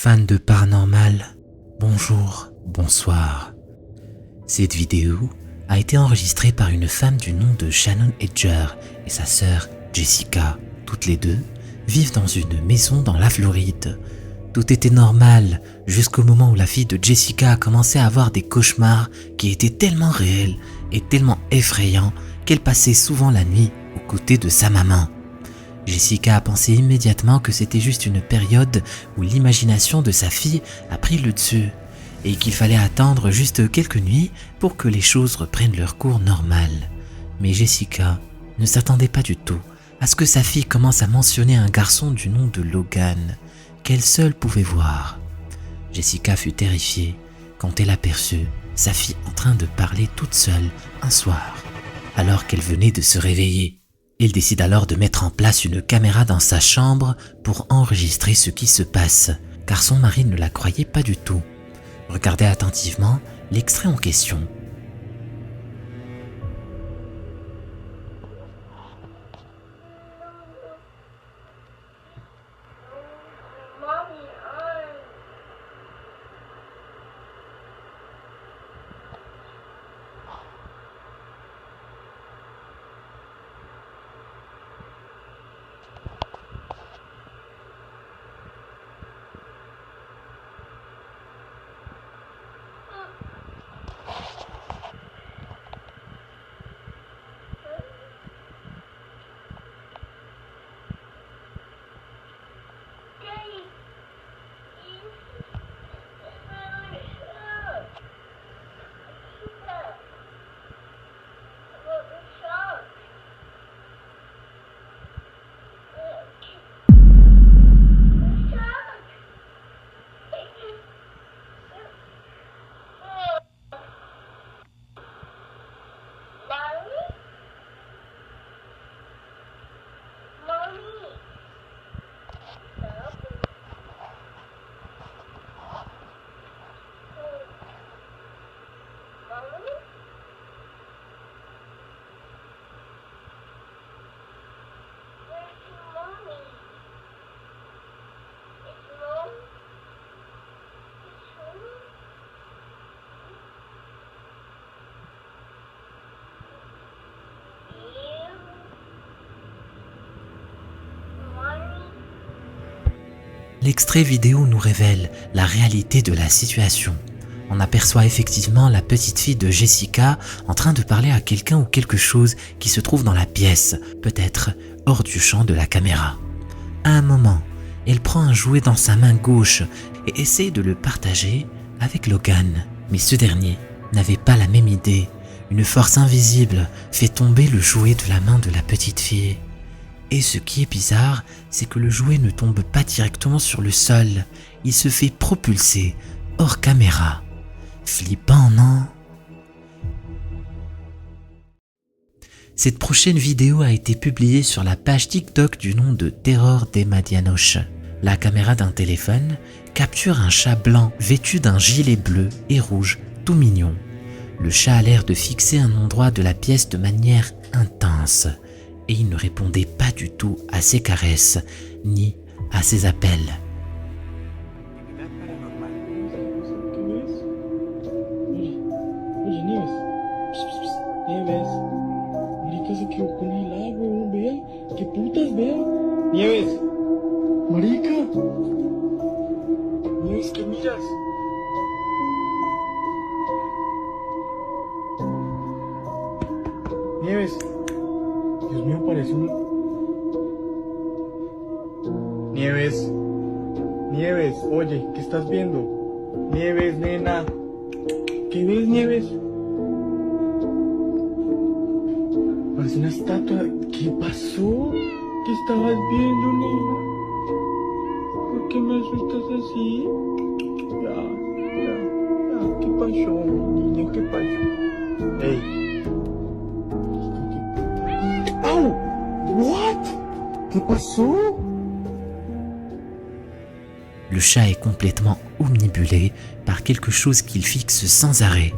Fans de paranormal, bonjour, bonsoir. Cette vidéo a été enregistrée par une femme du nom de Shannon Hedger et sa sœur Jessica. Toutes les deux vivent dans une maison dans la Floride. Tout était normal jusqu'au moment où la fille de Jessica a commencé à avoir des cauchemars qui étaient tellement réels et tellement effrayants qu'elle passait souvent la nuit aux côtés de sa maman. Jessica a pensé immédiatement que c'était juste une période où l'imagination de sa fille a pris le dessus et qu'il fallait attendre juste quelques nuits pour que les choses reprennent leur cours normal. Mais Jessica ne s'attendait pas du tout à ce que sa fille commence à mentionner un garçon du nom de Logan, qu'elle seule pouvait voir. Jessica fut terrifiée quand elle aperçut sa fille en train de parler toute seule un soir, alors qu'elle venait de se réveiller. Elle décide alors de mettre en place une caméra dans sa chambre pour enregistrer ce qui se passe, car son mari ne la croyait pas du tout. Regardez attentivement l'extrait en question. L'extrait vidéo nous révèle la réalité de la situation. On aperçoit effectivement la petite fille de Jessica en train de parler à quelqu'un ou quelque chose qui se trouve dans la pièce, peut-être hors du champ de la caméra. À un moment, elle prend un jouet dans sa main gauche et essaie de le partager avec Logan. Mais ce dernier n'avait pas la même idée. Une force invisible fait tomber le jouet de la main de la petite fille. Et ce qui est bizarre, c'est que le jouet ne tombe pas directement sur le sol. Il se fait propulser hors caméra. Flippant, non? Cette prochaine vidéo a été publiée sur la page TikTok du nom de Terror des Madianoche. La caméra d'un téléphone capture un chat blanc vêtu d'un gilet bleu et rouge tout mignon. Le chat a l'air de fixer un endroit de la pièce de manière intense. Et il ne répondait pas du tout à ses caresses, ni à ses appels. Dios mío, parece un... Nieves. Nieves, oye, ¿qué estás viendo? Nieves, nena. ¿Qué ves, Nieves? Parece una estatua. ¿Qué pasó? ¿Qué estabas viendo, nena? ¿Por qué me asustas así? Ya. ¿Qué pasó, mi niña? ¿Qué pasó? Ey. Oh, what? ¿Qué pasó? Le chat est complètement omnibulé par quelque chose qu'il fixe sans arrêt.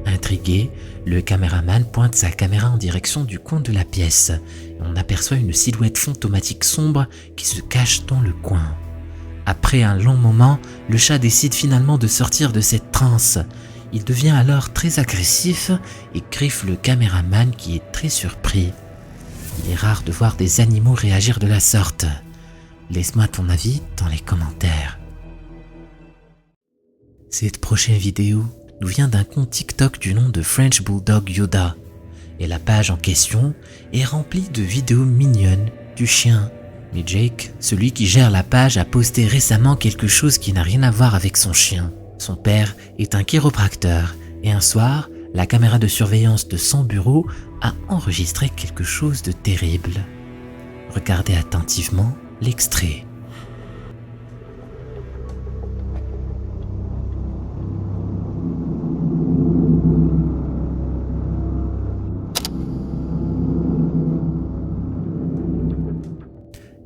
Intrigué, le caméraman pointe sa caméra en direction du coin de la pièce. On aperçoit une silhouette fantomatique sombre qui se cache dans le coin. Après un long moment, le chat décide finalement de sortir de cette transe. Il devient alors très agressif et griffe le caméraman qui est très surpris. Il est rare de voir des animaux réagir de la sorte. Laisse-moi ton avis dans les commentaires. Cette prochaine vidéo nous vient d'un compte TikTok du nom de French Bulldog Yoda. Et la page en question est remplie de vidéos mignonnes du chien. Mais Jake, celui qui gère la page, a posté récemment quelque chose qui n'a rien à voir avec son chien. Son père est un chiropracteur et un soir, la caméra de surveillance de son bureau a enregistré quelque chose de terrible. Regardez attentivement l'extrait.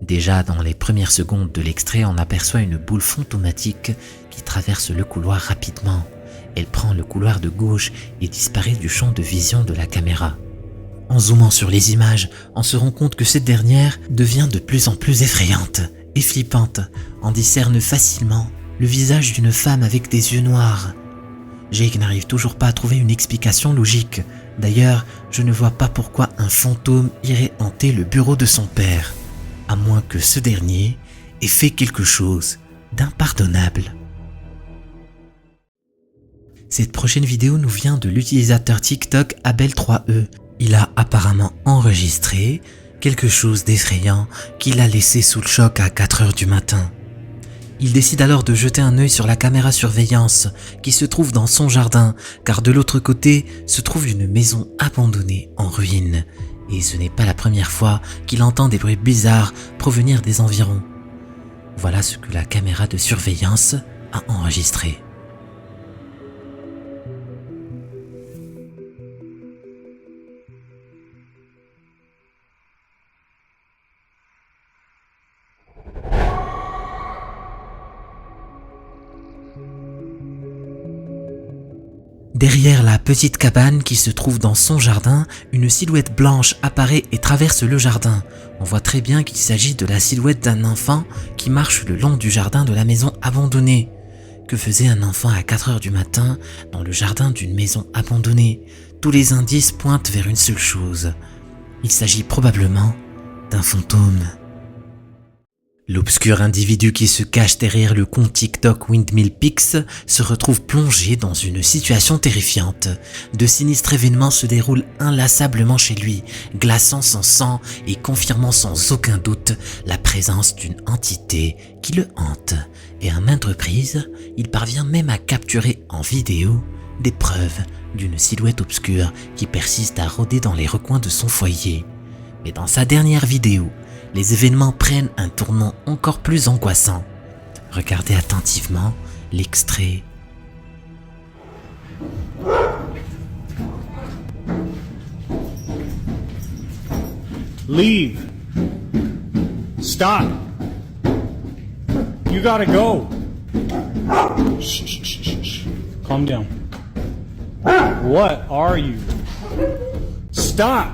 Déjà dans les premières secondes de l'extrait, on aperçoit une boule fantomatique qui traverse le couloir rapidement. Elle prend le couloir de gauche et disparaît du champ de vision de la caméra. En zoomant sur les images, on se rend compte que cette dernière devient de plus en plus effrayante et flippante. On discerne facilement le visage d'une femme avec des yeux noirs. Jake n'arrive toujours pas à trouver une explication logique. D'ailleurs, je ne vois pas pourquoi un fantôme irait hanter le bureau de son père, à moins que ce dernier ait fait quelque chose d'impardonnable. Cette prochaine vidéo nous vient de l'utilisateur TikTok Abel3E. Il a apparemment enregistré quelque chose d'effrayant qui l'a laissé sous le choc à 4 heures du matin. Il décide alors de jeter un œil sur la caméra surveillance qui se trouve dans son jardin, car de l'autre côté se trouve une maison abandonnée en ruine. Et ce n'est pas la première fois qu'il entend des bruits bizarres provenir des environs. Voilà ce que la caméra de surveillance a enregistré. Derrière la petite cabane qui se trouve dans son jardin, une silhouette blanche apparaît et traverse le jardin. On voit très bien qu'il s'agit de la silhouette d'un enfant qui marche le long du jardin de la maison abandonnée. Que faisait un enfant à 4 heures du matin dans le jardin d'une maison abandonnée? Tous les indices pointent vers une seule chose. Il s'agit probablement d'un fantôme. L'obscur individu qui se cache derrière le compte TikTok Windmill Pics se retrouve plongé dans une situation terrifiante. De sinistres événements se déroulent inlassablement chez lui, glaçant son sang et confirmant sans aucun doute la présence d'une entité qui le hante. Et à maintes reprises, il parvient même à capturer en vidéo des preuves d'une silhouette obscure qui persiste à rôder dans les recoins de son foyer. Mais dans sa dernière vidéo, les événements prennent un tournant encore plus angoissant. Regardez attentivement l'extrait. Leave. Stop. You gotta go. Shh, shh, shh, shh, shh. Calm down. What are you? Stop.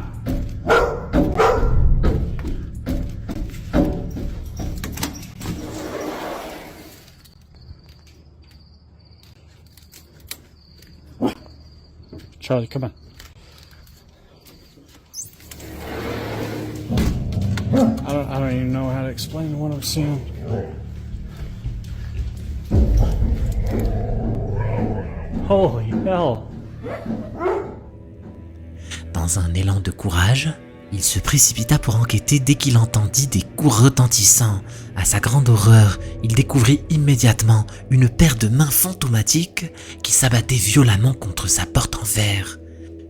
Charlie, come on. I don't even know how to explain what I'm seeing. Holy hell. Dans un élan de courage, il se précipita pour enquêter dès qu'il entendit des coups retentissants. À sa grande horreur, il découvrit immédiatement une paire de mains fantomatiques qui s'abattaient violemment contre sa porte en verre,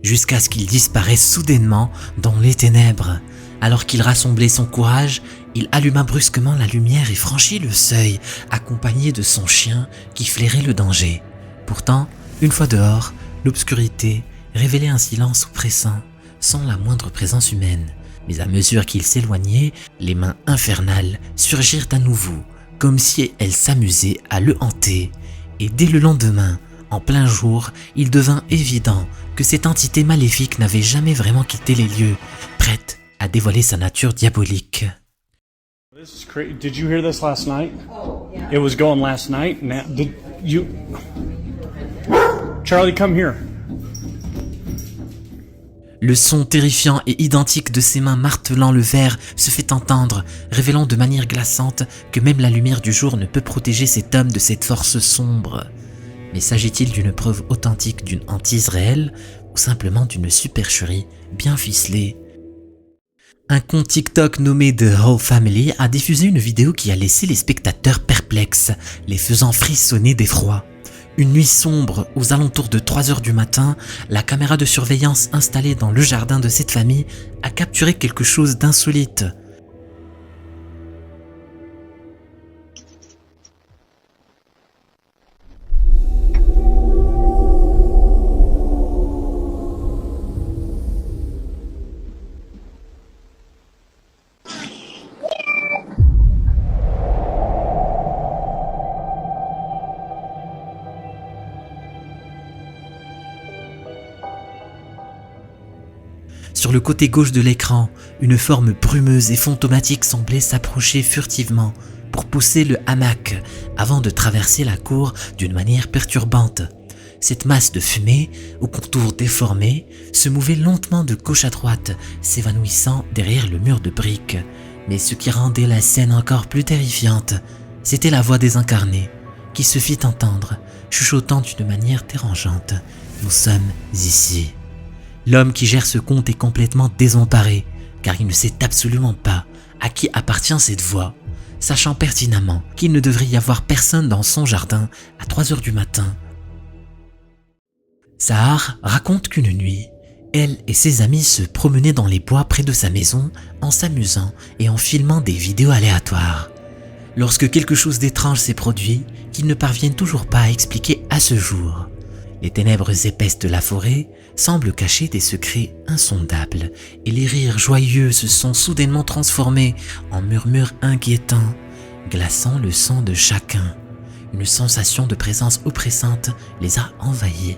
jusqu'à ce qu'il disparaisse soudainement dans les ténèbres. Alors qu'il rassemblait son courage, il alluma brusquement la lumière et franchit le seuil, accompagné de son chien qui flairait le danger. Pourtant, une fois dehors, l'obscurité révélait un silence oppressant, sans la moindre présence humaine. Mais à mesure qu'il s'éloignait, les mains infernales surgirent à nouveau, comme si elles s'amusaient à le hanter. Et dès le lendemain, en plein jour, il devint évident que cette entité maléfique n'avait jamais vraiment quitté les lieux, prête à dévoiler sa nature diabolique. This is crazy. Did you hear this last night? Oh, yeah. It was going last night. Now, did you... Charlie, come here. Le son terrifiant et identique de ses mains martelant le verre se fait entendre, révélant de manière glaçante que même la lumière du jour ne peut protéger cet homme de cette force sombre. Mais s'agit-il d'une preuve authentique d'une hantise réelle ou simplement d'une supercherie bien ficelée? Un compte TikTok nommé The Whole Family a diffusé une vidéo qui a laissé les spectateurs perplexes, les faisant frissonner d'effroi. Une nuit sombre, aux alentours de 3 heures du matin, la caméra de surveillance installée dans le jardin de cette famille a capturé quelque chose d'insolite. Sur le côté gauche de l'écran, une forme brumeuse et fantomatique semblait s'approcher furtivement pour pousser le hamac avant de traverser la cour d'une manière perturbante. Cette masse de fumée, aux contours déformés, se mouvait lentement de gauche à droite, s'évanouissant derrière le mur de briques. Mais ce qui rendait la scène encore plus terrifiante, c'était la voix désincarnée, qui se fit entendre, chuchotant d'une manière dérangeante. « Nous sommes ici ». L'homme qui gère ce compte est complètement désemparé, car il ne sait absolument pas à qui appartient cette voix, sachant pertinemment qu'il ne devrait y avoir personne dans son jardin à 3 heures du matin. Sahar raconte qu'une nuit, elle et ses amis se promenaient dans les bois près de sa maison en s'amusant et en filmant des vidéos aléatoires. Lorsque quelque chose d'étrange s'est produit, qu'ils ne parviennent toujours pas à expliquer à ce jour. Les ténèbres épaisses de la forêt semblent cacher des secrets insondables et les rires joyeux se sont soudainement transformés en murmures inquiétants, glaçant le sang de chacun. Une sensation de présence oppressante les a envahis,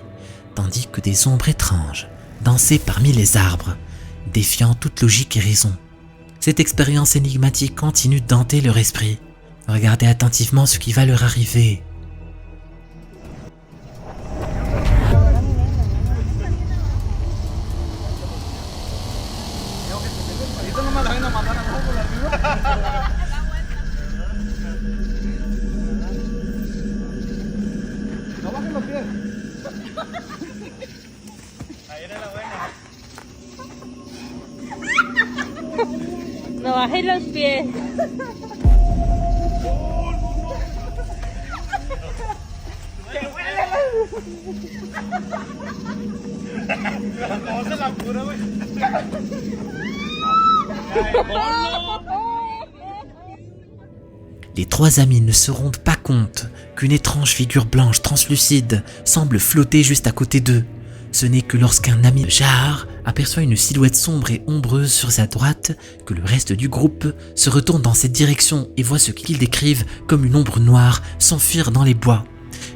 tandis que des ombres étranges dansaient parmi les arbres, défiant toute logique et raison. Cette expérience énigmatique continue d'hanter leur esprit. Regardez attentivement ce qui va leur arriver. No bajes los pies. Les trois amis ne se rendent pas compte qu'une étrange figure blanche translucide semble flotter juste à côté d'eux. Ce n'est que lorsqu'un ami de Shahar aperçoit une silhouette sombre et ombreuse sur sa droite que le reste du groupe se retourne dans cette direction et voit ce qu'ils décrivent comme une ombre noire s'enfuir dans les bois.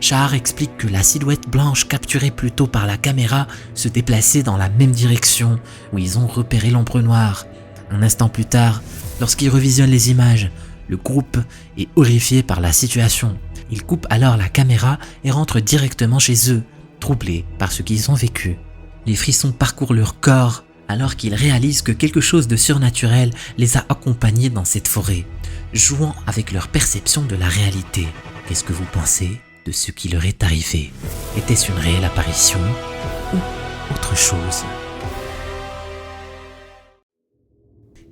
Shahar explique que la silhouette blanche capturée plus tôt par la caméra se déplaçait dans la même direction où ils ont repéré l'ombre noire. Un instant plus tard, lorsqu'ils revisionnent les images, le groupe est horrifié par la situation. Ils coupent alors la caméra et rentrent directement chez eux, troublés par ce qu'ils ont vécu. Les frissons parcourent leur corps alors qu'ils réalisent que quelque chose de surnaturel les a accompagnés dans cette forêt, jouant avec leur perception de la réalité. Qu'est-ce que vous pensez de ce qui leur est arrivé? Était-ce une réelle apparition ou autre chose?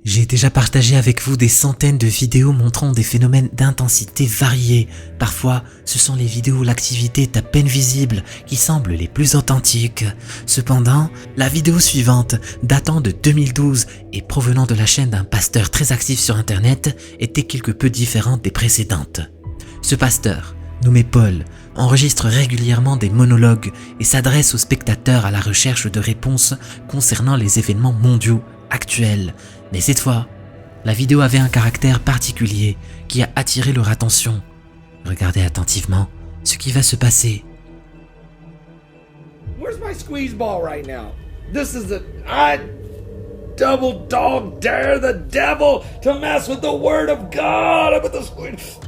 J'ai déjà partagé avec vous des centaines de vidéos montrant des phénomènes d'intensité variés. Parfois, ce sont les vidéos où l'activité est à peine visible qui semblent les plus authentiques. Cependant, la vidéo suivante, datant de 2012 et provenant de la chaîne d'un pasteur très actif sur internet, était quelque peu différente des précédentes. Ce pasteur, nommé Paul, enregistre régulièrement des monologues et s'adresse aux spectateurs à la recherche de réponses concernant les événements mondiaux actuels. Mais cette fois, la vidéo avait un caractère particulier qui a attiré leur attention. Regardez attentivement ce qui va se passer. Where's my squeeze ball right now? This is double dog dare the devil to mess with the word of God.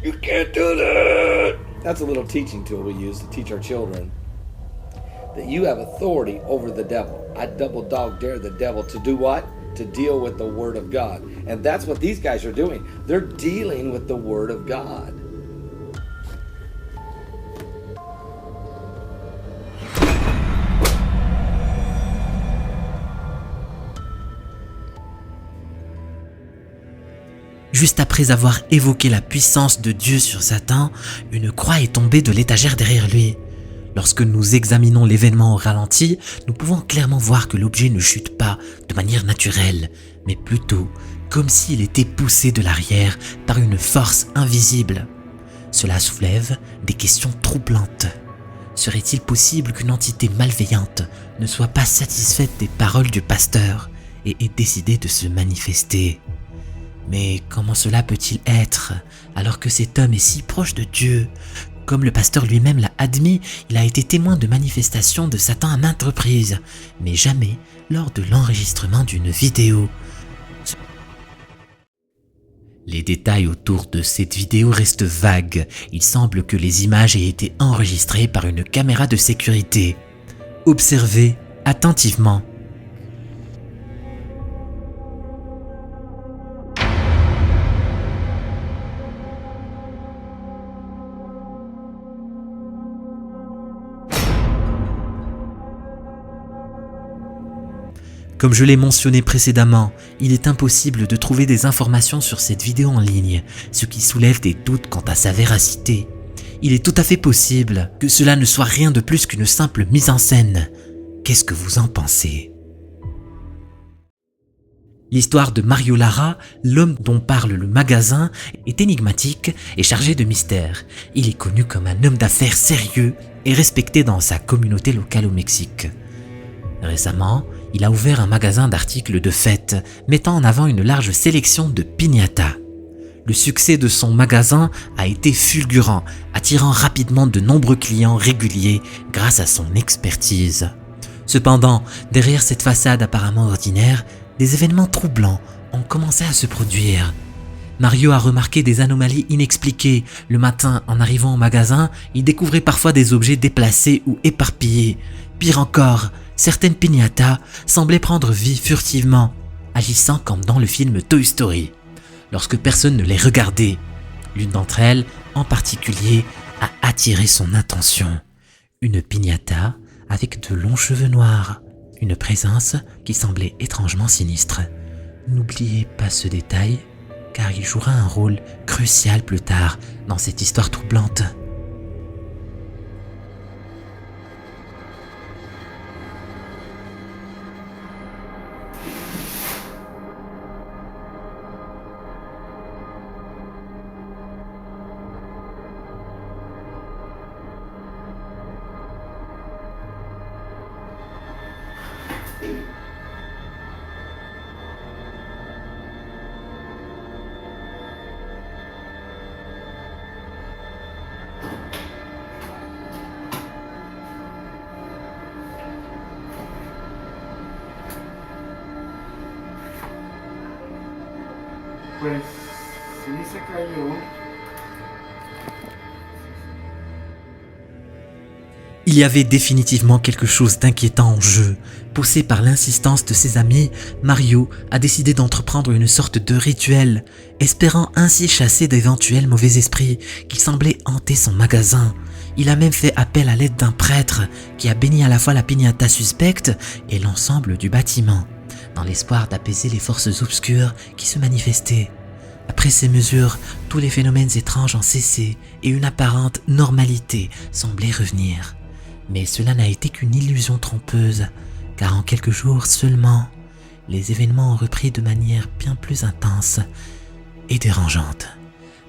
You can't do that. That's a little teaching tool we use to teach our children that you have authority over the devil. I double dog dare the devil to do what? To deal with the word of God. And that's what these guys are doing. They're dealing with the word of God. Juste après avoir évoqué la puissance de Dieu sur Satan, une croix est tombée de l'étagère derrière lui. Lorsque nous examinons l'événement au ralenti, nous pouvons clairement voir que l'objet ne chute pas de manière naturelle, mais plutôt comme s'il était poussé de l'arrière par une force invisible. Cela soulève des questions troublantes. Serait-il possible qu'une entité malveillante ne soit pas satisfaite des paroles du pasteur et ait décidé de se manifester ? Mais comment cela peut-il être alors que cet homme est si proche de Dieu ? Comme le pasteur lui-même l'a admis, il a été témoin de manifestations de Satan à maintes reprises, mais jamais lors de l'enregistrement d'une vidéo. Les détails autour de cette vidéo restent vagues. Il semble que les images aient été enregistrées par une caméra de sécurité. Observez attentivement. Comme je l'ai mentionné précédemment, il est impossible de trouver des informations sur cette vidéo en ligne, ce qui soulève des doutes quant à sa véracité. Il est tout à fait possible que cela ne soit rien de plus qu'une simple mise en scène. Qu'est-ce que vous en pensez ? L'histoire de Mario Lara, l'homme dont parle le magasin, est énigmatique et chargée de mystère. Il est connu comme un homme d'affaires sérieux et respecté dans sa communauté locale au Mexique. Récemment, il a ouvert un magasin d'articles de fête, mettant en avant une large sélection de piñatas. Le succès de son magasin a été fulgurant, attirant rapidement de nombreux clients réguliers grâce à son expertise. Cependant, derrière cette façade apparemment ordinaire, des événements troublants ont commencé à se produire. Mario a remarqué des anomalies inexpliquées. Le matin, en arrivant au magasin, il découvrait parfois des objets déplacés ou éparpillés. Pire encore, certaines piñatas semblaient prendre vie furtivement, agissant comme dans le film Toy Story, lorsque personne ne les regardait. L'une d'entre elles, en particulier, a attiré son attention. Une piñata avec de longs cheveux noirs, une présence qui semblait étrangement sinistre. N'oubliez pas ce détail, car il jouera un rôle crucial plus tard dans cette histoire troublante. Pues sí se cayó. Il y avait définitivement quelque chose d'inquiétant en jeu. Poussé par l'insistance de ses amis, Mario a décidé d'entreprendre une sorte de rituel, espérant ainsi chasser d'éventuels mauvais esprits qui semblaient hanter son magasin. Il a même fait appel à l'aide d'un prêtre qui a béni à la fois la piñata suspecte et l'ensemble du bâtiment, dans l'espoir d'apaiser les forces obscures qui se manifestaient. Après ces mesures, tous les phénomènes étranges ont cessé et une apparente normalité semblait revenir. Mais cela n'a été qu'une illusion trompeuse, car en quelques jours seulement, les événements ont repris de manière bien plus intense et dérangeante.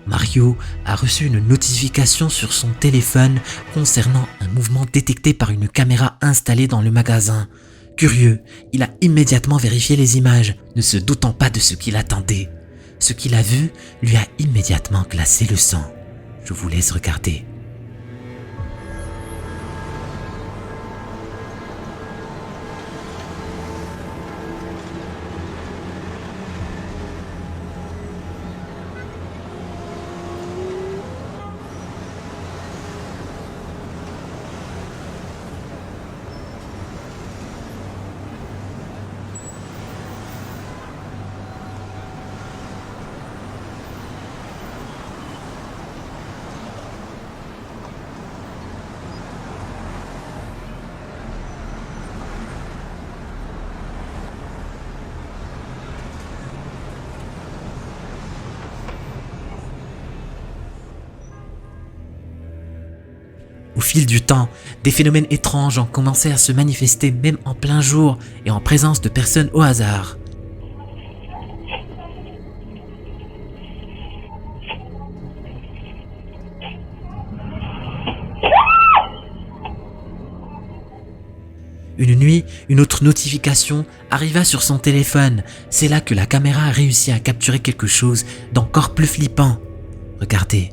Mario a reçu une notification sur son téléphone concernant un mouvement détecté par une caméra installée dans le magasin. Curieux, il a immédiatement vérifié les images, ne se doutant pas de ce qu'il attendait. Ce qu'il a vu lui a immédiatement glacé le sang. Je vous laisse regarder. Au fil du temps, des phénomènes étranges ont commencé à se manifester même en plein jour et en présence de personnes au hasard. Une nuit, une autre notification arriva sur son téléphone. C'est là que la caméra a réussi à capturer quelque chose d'encore plus flippant. Regardez.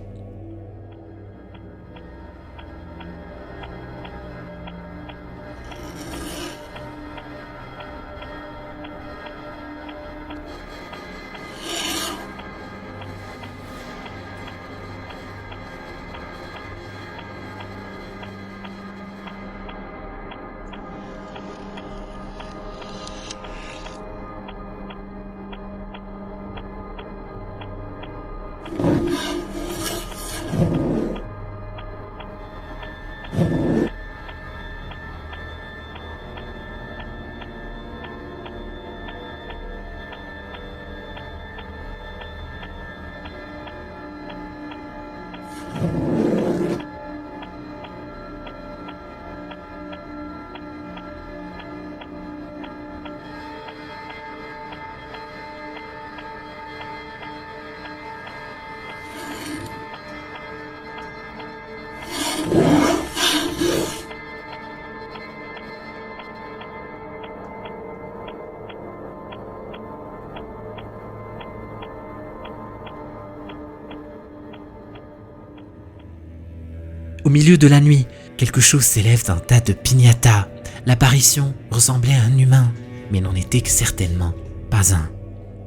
Au milieu de la nuit, quelque chose s'élève d'un tas de piñatas. L'apparition ressemblait à un humain, mais n'en était certainement pas un.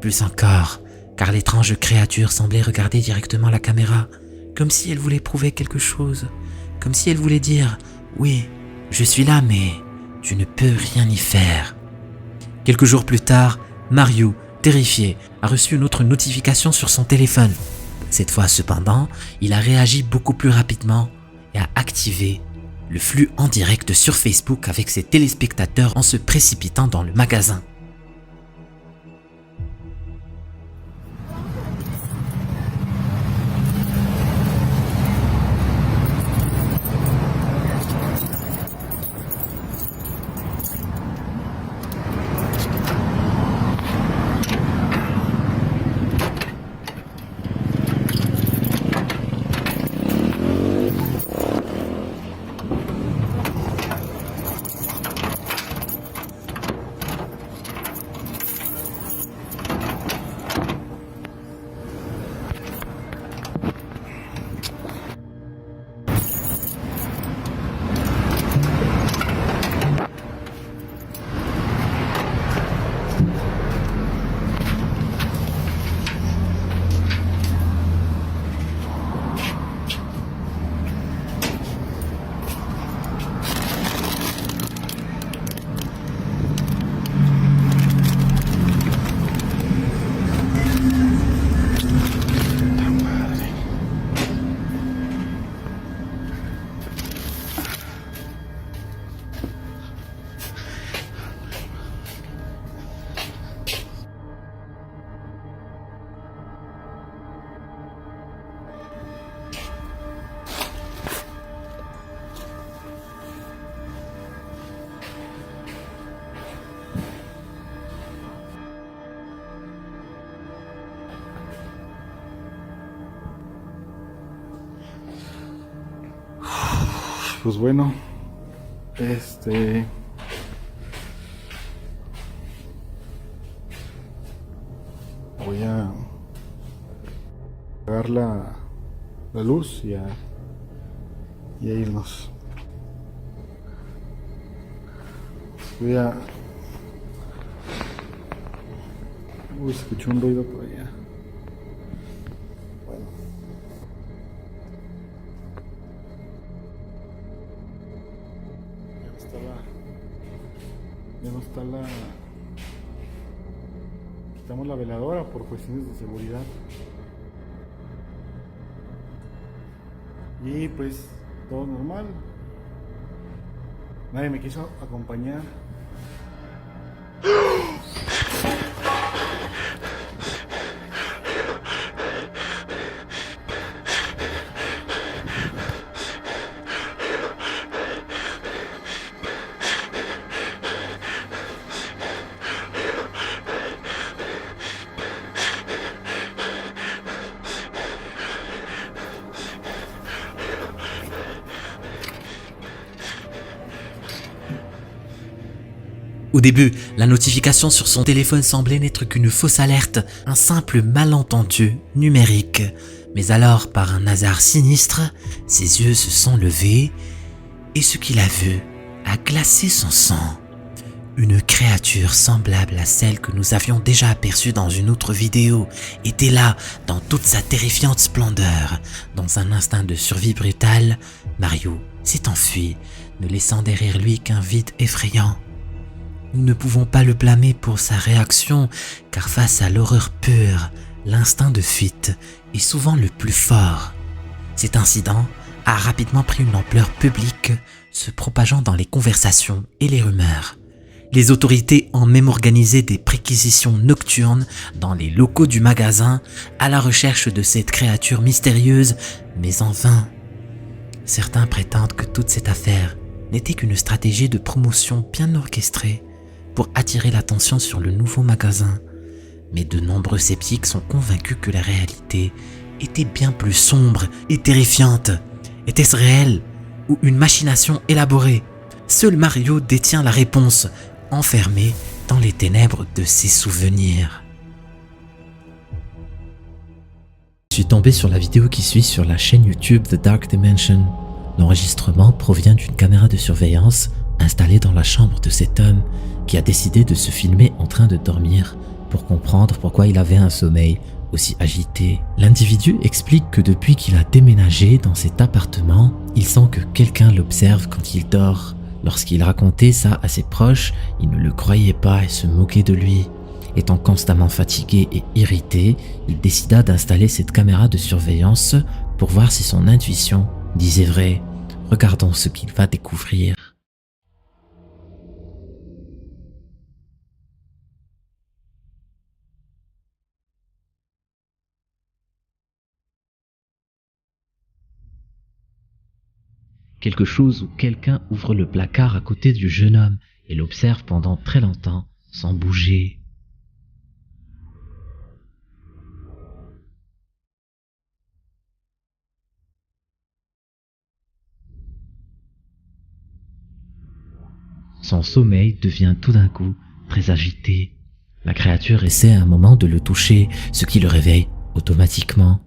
Plus encore, car l'étrange créature semblait regarder directement la caméra, comme si elle voulait prouver quelque chose, comme si elle voulait dire « Oui, je suis là, mais tu ne peux rien y faire. » Quelques jours plus tard, Mario, terrifié, a reçu une autre notification sur son téléphone. Cette fois cependant, il a réagi beaucoup plus rapidement et a activé le flux en direct sur Facebook avec ses téléspectateurs en se précipitant dans le magasin. Pues bueno, voy a apagar la luz y a irnos. Uy, se escuchó un ruido por allá. Bueno. Ya no está la... Quitamos la veladora por cuestiones de seguridad. Y pues todo normal. Nadie me quiso acompañar. Au début, la notification sur son téléphone semblait n'être qu'une fausse alerte, un simple malentendu numérique. Mais alors, par un hasard sinistre, ses yeux se sont levés et ce qu'il a vu a glacé son sang. Une créature semblable à celle que nous avions déjà aperçue dans une autre vidéo était là dans toute sa terrifiante splendeur. Dans un instinct de survie brutale, Mario s'est enfui, ne laissant derrière lui qu'un vide effrayant. Nous ne pouvons pas le blâmer pour sa réaction, car face à l'horreur pure, l'instinct de fuite est souvent le plus fort. Cet incident a rapidement pris une ampleur publique, se propageant dans les conversations et les rumeurs. Les autorités ont même organisé des perquisitions nocturnes dans les locaux du magasin à la recherche de cette créature mystérieuse, mais en vain. Certains prétendent que toute cette affaire n'était qu'une stratégie de promotion bien orchestrée pour attirer l'attention sur le nouveau magasin. Mais de nombreux sceptiques sont convaincus que la réalité était bien plus sombre et terrifiante. Était-ce réel ou une machination élaborée? Seul Mario détient la réponse, enfermé dans les ténèbres de ses souvenirs. Je suis tombé sur la vidéo qui suit sur la chaîne YouTube The Dark Dimension. L'enregistrement provient d'une caméra de surveillance installée dans la chambre de cet homme qui a décidé de se filmer en train de dormir pour comprendre pourquoi il avait un sommeil aussi agité. L'individu explique que depuis qu'il a déménagé dans cet appartement, il sent que quelqu'un l'observe quand il dort. Lorsqu'il racontait ça à ses proches, ils ne le croyaient pas et se moquaient de lui. Étant constamment fatigué et irrité, il décida d'installer cette caméra de surveillance pour voir si son intuition disait vrai. Regardons ce qu'il va découvrir. Quelque chose ou quelqu'un ouvre le placard à côté du jeune homme et l'observe pendant très longtemps sans bouger. Son sommeil devient tout d'un coup très agité. La créature essaie un moment de le toucher, ce qui le réveille automatiquement.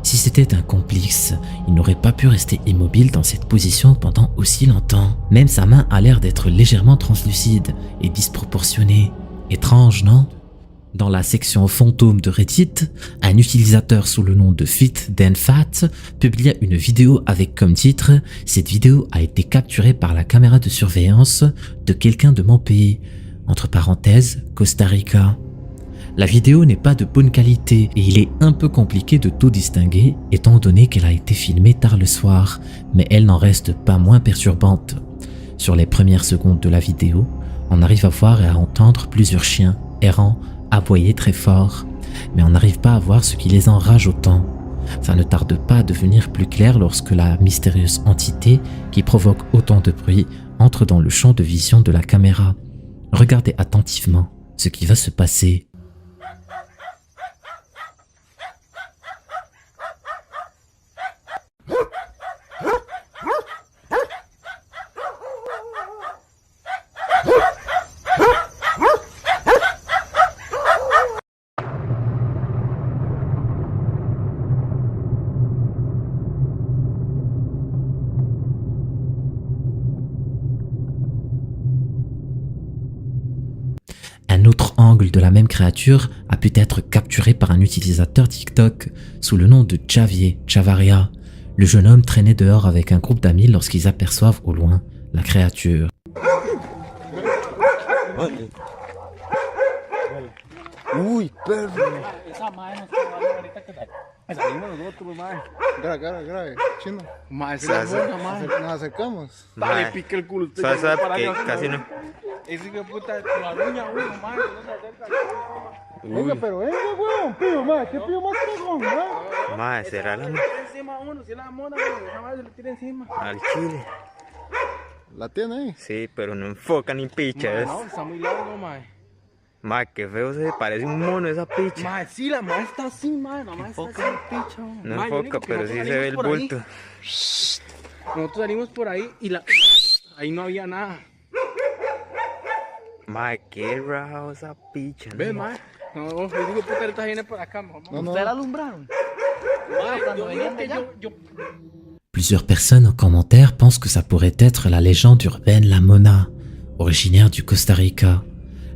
Si c'était un complice, il n'aurait pas pu rester immobile dans cette position pendant aussi longtemps. Même sa main a l'air d'être légèrement translucide et disproportionnée. Étrange, non? Dans la section fantôme de Reddit, un utilisateur sous le nom de FitDenFat publia une vidéo avec comme titre « Cette vidéo a été capturée par la caméra de surveillance de quelqu'un de mon pays », entre parenthèses, Costa Rica. La vidéo n'est pas de bonne qualité et il est un peu compliqué de tout distinguer étant donné qu'elle a été filmée tard le soir, mais elle n'en reste pas moins perturbante. Sur les premières secondes de la vidéo, on arrive à voir et à entendre plusieurs chiens errants aboyer très fort, mais on n'arrive pas à voir ce qui les enrage autant. Ça ne tarde pas à devenir plus clair lorsque la mystérieuse entité qui provoque autant de bruit entre dans le champ de vision de la caméra. Regardez attentivement ce qui va se passer. Un autre angle de la même créature a pu être capturé par un utilisateur TikTok sous le nom de Javier Chavaria. Le jeune homme traînait dehors avec un groupe d'amis lorsqu'ils aperçoivent au loin la créature. Uy, perro. Grave, chino. Más se nos acercamos. Dale, pica el culo. ¿Sabes que casi no? Ese que puta, la uña, güey, nomás, no se acerca. Venga, pero venga, weón, pío más, ¿qué pío más cagón, Más, será la Encima uno, si la mona, güey, jamás se le tira encima. al chile. ¿La tiene ahí? Sí, pero no enfoca ni pichas. No, está muy largo, mae. Mae, qué feo se parece un mono esa picha. Mae, sí, la mae está así, mae. La mae está así, picha. No Mae, lo único enfoca, que pero nosotros sí se ve el salimos por ahí. bulto. Nosotros salimos por ahí y ahí no había nada. Mae, qué raro esa picha. ¿Ves, ¿no? mae? No, yo digo, puta, ahorita viene por acá, mamá. ¿Ustedes la alumbraron? Mae, yo digo que yo... Plusieurs personnes en commentaire pensent que ça pourrait être la légende urbaine La Mona, originaire du Costa Rica.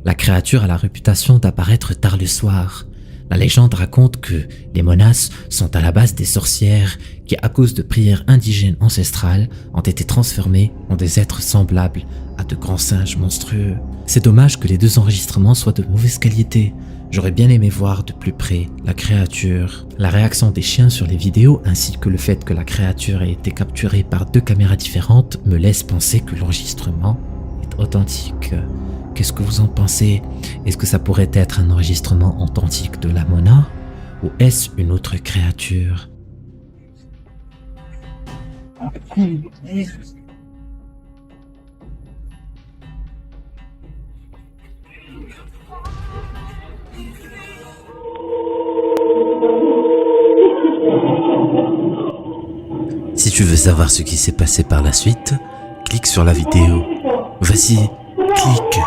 La créature a la réputation d'apparaître tard le soir. La légende raconte que les monas sont à la base des sorcières qui, à cause de prières indigènes ancestrales, ont été transformées en des êtres semblables à de grands singes monstrueux. C'est dommage que les deux enregistrements soient de mauvaise qualité. J'aurais bien aimé voir de plus près la créature. La réaction des chiens sur les vidéos ainsi que le fait que la créature ait été capturée par 2 caméras différentes me laisse penser que l'enregistrement est authentique. Qu'est-ce que vous en pensez? Est-ce que ça pourrait être un enregistrement authentique de La Mona? Ou est-ce une autre créature? Si tu veux savoir ce qui s'est passé par la suite, clique sur la vidéo. Vas-y, clique.